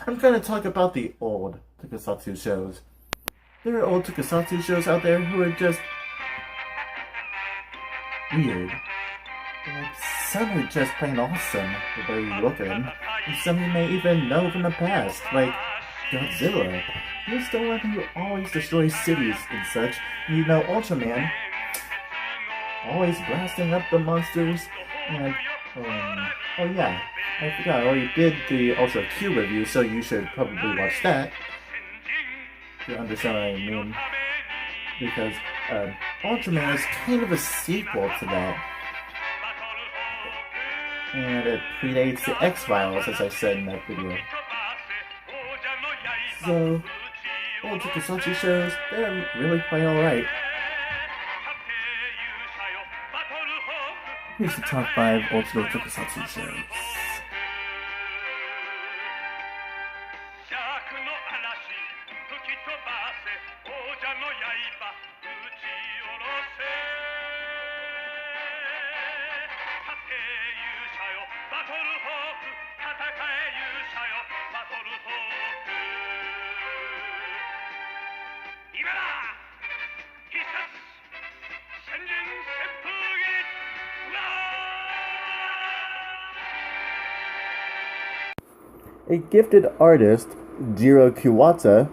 I'm going to talk about the old Tokusatsu shows. There are old Tokusatsu shows out there who are just weird. Like, some are just plain awesome the way you look at them, and some you may even know from the past, like Godzilla. He's the one who always destroys cities and such. You know, Ultraman, always blasting up the monsters, and, oh yeah, I forgot, I already did the Ultra Q review, so you should probably watch that to understand what I mean, because, Ultraman is kind of a sequel to that. And it predates the X-Files, as I said in that video. So, old Tokusatsu shows, they're really quite alright. Here's the top 5 old school Tokusatsu shows. A gifted artist, Jiro Kuwata,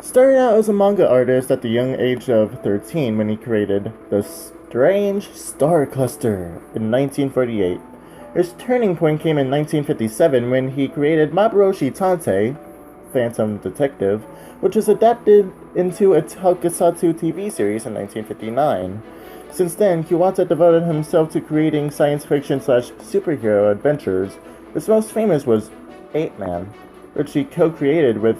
started out as a manga artist at the young age of 13 when he created The Strange Star Cluster in 1948. His turning point came in 1957 when he created Maboroshi Tante, Phantom Detective, which was adapted into a Tokusatsu TV series in 1959. Since then, Kuwata devoted himself to creating science fiction / superhero adventures. His most famous was 8-Man, which he co-created with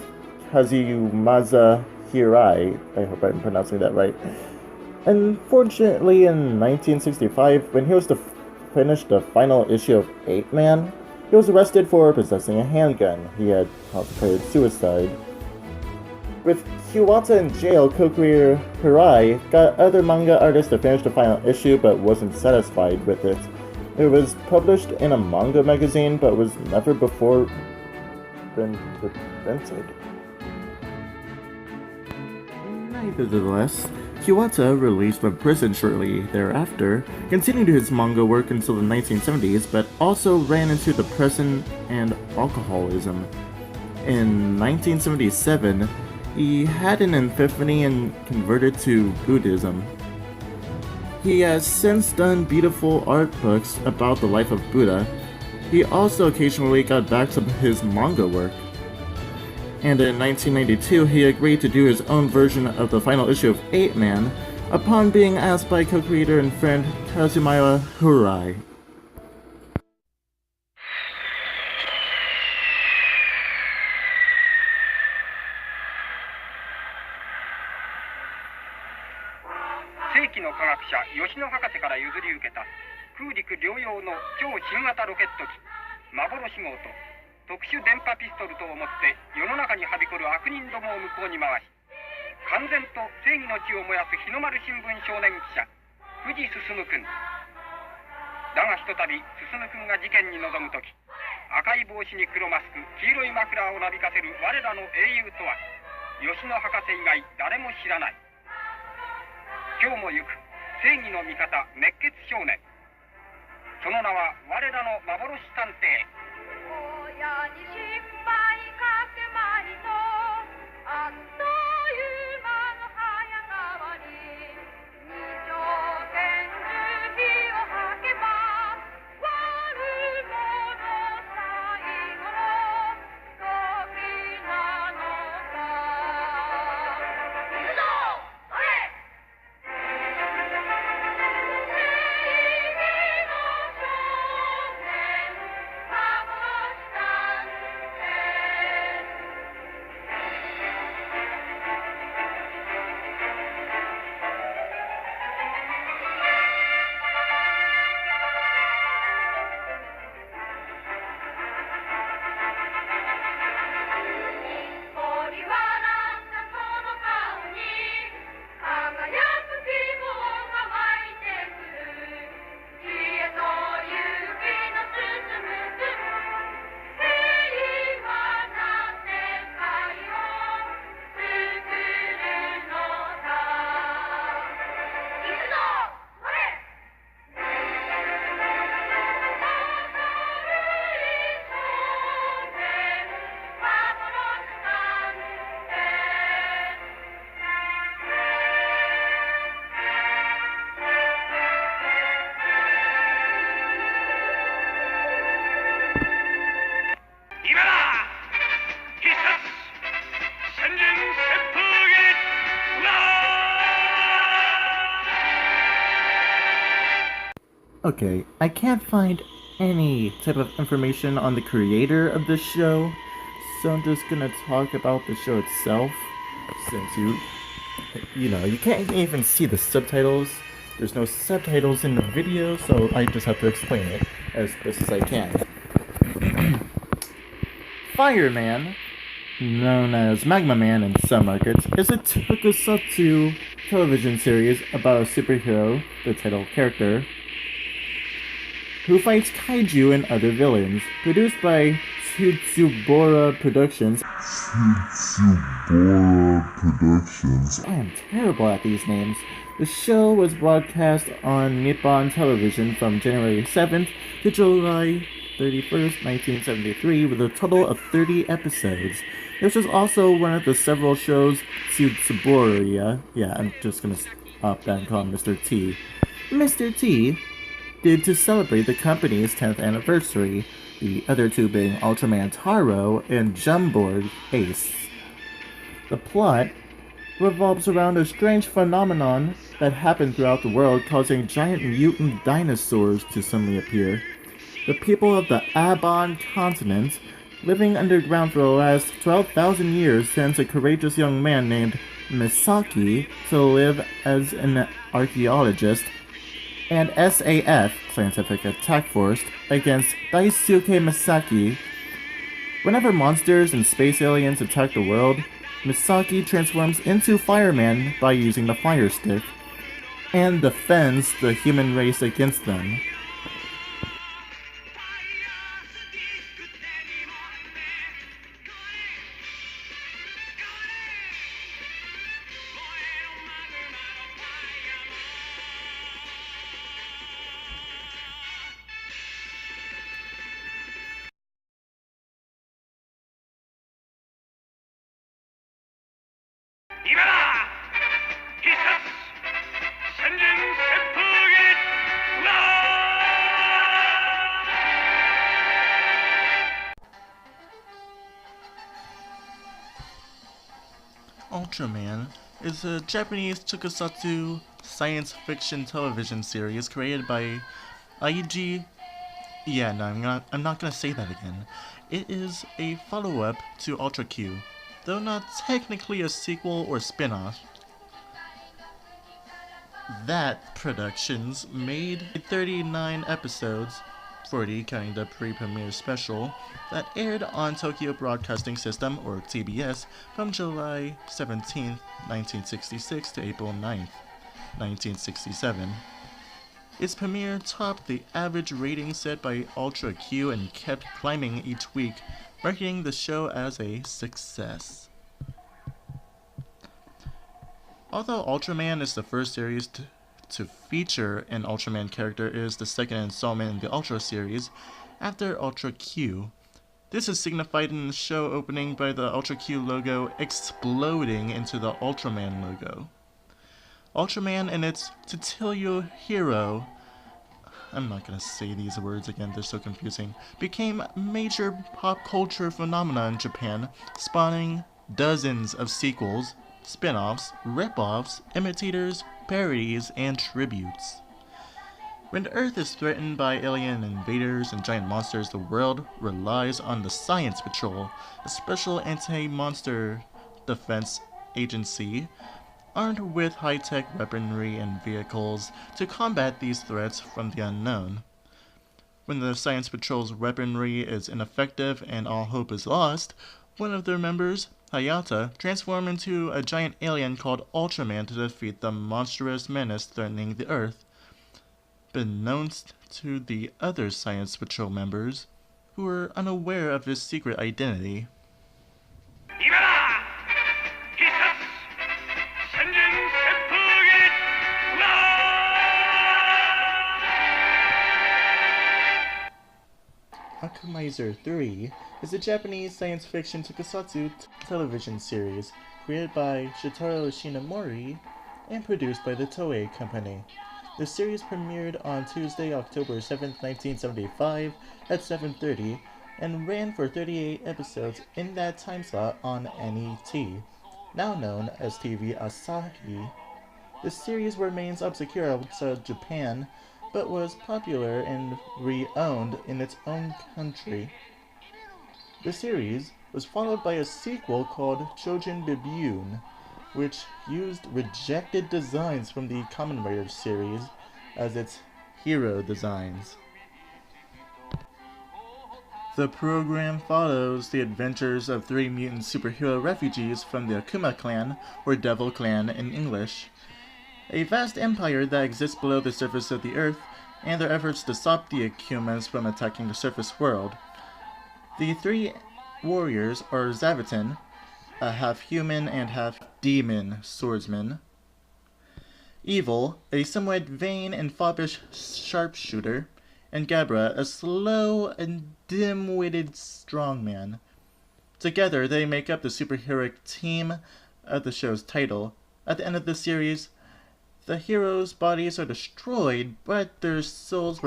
Kazuyumaza Hirai. I hope I'm pronouncing that right. Unfortunately, in 1965, when he was to finish the final issue of 8-Man, he was arrested for possessing a handgun. He had contemplated suicide. With Kuwata in jail, co-creator Hirai got other manga artists to finish the final issue but wasn't satisfied with it. It was published in a manga magazine but was never before been reprinted. Nevertheless, Kuwata, released from prison shortly thereafter, continued his manga work until the 1970s, but also ran into depression and alcoholism. In 1977, he had an epiphany and converted to Buddhism. He has since done beautiful art books about the life of Buddha. He also occasionally got back to his manga work. And in 1992, he agreed to do his own version of the final issue of 8-Man upon being asked by co-creator and friend Kazumaya Hirai. Okay, I can't find any type of information on the creator of this show, so I'm just gonna talk about the show itself. Since you can't even see the subtitles. There's no subtitles in the video, so I just have to explain it as best as I can. Fireman, known as Magma Man in some markets, is a Tokusatsu television series about a superhero, the title character, who fights kaiju and other villains. Produced by Tsubora Productions. I am terrible at these names. The show was broadcast on Nippon television from January 7th to July 31st, 1973, with a total of 30 episodes. This was also one of the several shows Tsubora, I'm just gonna stop that and call him Mr. T. Mr. T did to celebrate the company's 10th anniversary, the other two being Ultraman Taro and Jumborg Ace. The plot revolves around a strange phenomenon that happened throughout the world, causing giant mutant dinosaurs to suddenly appear. The people of the Abon continent, living underground for the last 12,000 years, sends a courageous young man named Misaki to live as an archaeologist and SAF, Scientific Attack Force, against Daisuke Misaki. Whenever monsters and space aliens attack the world, Misaki transforms into Fireman by using the Fire Stick, and defends the human race against them. Ultraman is a Japanese tokusatsu science fiction television series created by Aiji. I'm not gonna say that again. It is a follow-up to Ultra Q, though not technically a sequel or spin-off. That Productions made 39 episodes, 40 counting the pre-premiere special, that aired on Tokyo Broadcasting System, or TBS, from July 17, 1966 to April 9, 1967. Its premiere topped the average rating set by Ultra Q and kept climbing each week, marking the show as a success. Although Ultraman is the first series to feature an Ultraman character, it is the second installment in the Ultra series after Ultra Q. This is signified in the show opening by the Ultra Q logo exploding into the Ultraman logo. Ultraman and its Totilo hero, I'm not gonna say these words again, they're so confusing, became a major pop culture phenomena in Japan, spawning dozens of sequels, spin-offs, rip-offs, imitators, parodies, and tributes. When the Earth is threatened by alien invaders and giant monsters, the world relies on the Science Patrol, a special anti-monster defense agency armed with high-tech weaponry and vehicles to combat these threats from the unknown. When the Science Patrol's weaponry is ineffective and all hope is lost, one of their members, Hayata, transforms into a giant alien called Ultraman to defeat the monstrous menace threatening the Earth, beknownst to the other Science Patrol members, who are unaware of his secret identity. Akumizer 3 is a Japanese science fiction tokusatsu television series created by Shitaro Shinomori and produced by the Toei Company. The series premiered on Tuesday, October 7, 1975 at 7:30 and ran for 38 episodes in that time slot on NET, now known as TV Asahi. The series remains obscure outside Japan, but was popular and re-owned in its own country. The series was followed by a sequel called Chojin Bibyun, which used rejected designs from the Kamen Rider series as its hero designs. The program follows the adventures of three mutant superhero refugees from the Akuma clan, or Devil Clan in English, a vast empire that exists below the surface of the Earth, and their efforts to stop the Akumas from attacking the surface world. The three warriors are Zavitan, a half-human and half-demon swordsman, Evil, a somewhat vain and foppish sharpshooter, and Gabra, a slow and dim-witted strongman. Together, they make up the superheroic team of the show's title. At the end of the series, the heroes' bodies are destroyed, but their souls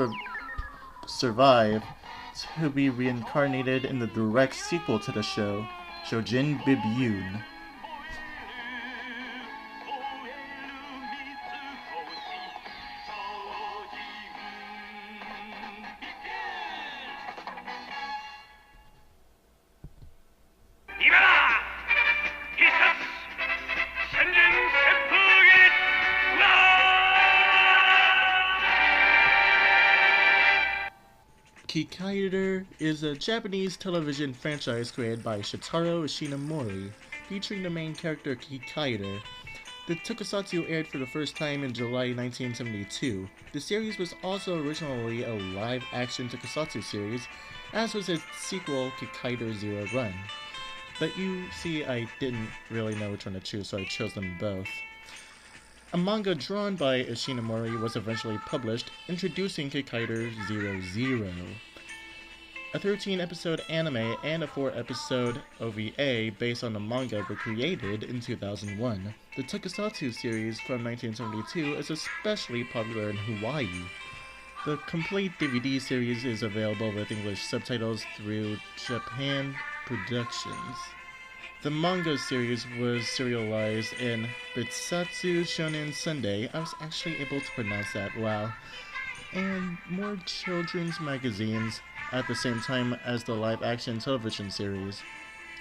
survive to be reincarnated in the direct sequel to the show, Shojin Bibyun. Kikaider is a Japanese television franchise created by Shitaro Ishinomori, featuring the main character Kikaider. The Tokusatsu aired for the first time in July 1972. The series was also originally a live-action Tokusatsu series, as was its sequel Kikaider Zero Run. But you see, I didn't really know which one to choose, so I chose them both. A manga drawn by Ishinomori was eventually published, introducing Kikaider 00. A 13-episode anime and a 4-episode OVA based on the manga were created in 2001. The Tokusatsu series from 1972 is especially popular in Hawaii. The complete DVD series is available with English subtitles through Japan Productions. The manga series was serialized in Bitsatsu Shonen Sunday. I was actually able to pronounce that well. And more children's magazines at the same time as the live-action television series.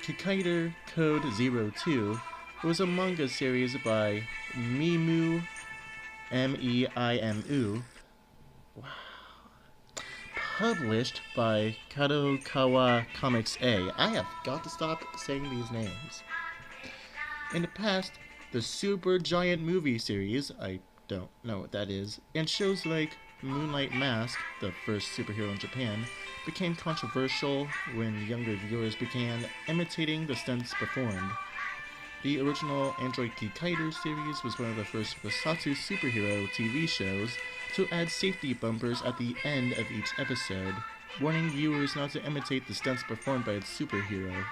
Kikaider Code 02 was a manga series by Mimu, M-E-I-M-U, published by Kadokawa Comics A. I have got to stop saying these names. In the past, the Super Giant movie series, I don't know what that is, and shows like Moonlight Mask, the first superhero in Japan, became controversial when younger viewers began imitating the stunts performed. The original Android Kikaider series was one of the first Tokusatsu superhero TV shows to add safety bumpers at the end of each episode, warning viewers not to imitate the stunts performed by its superhero.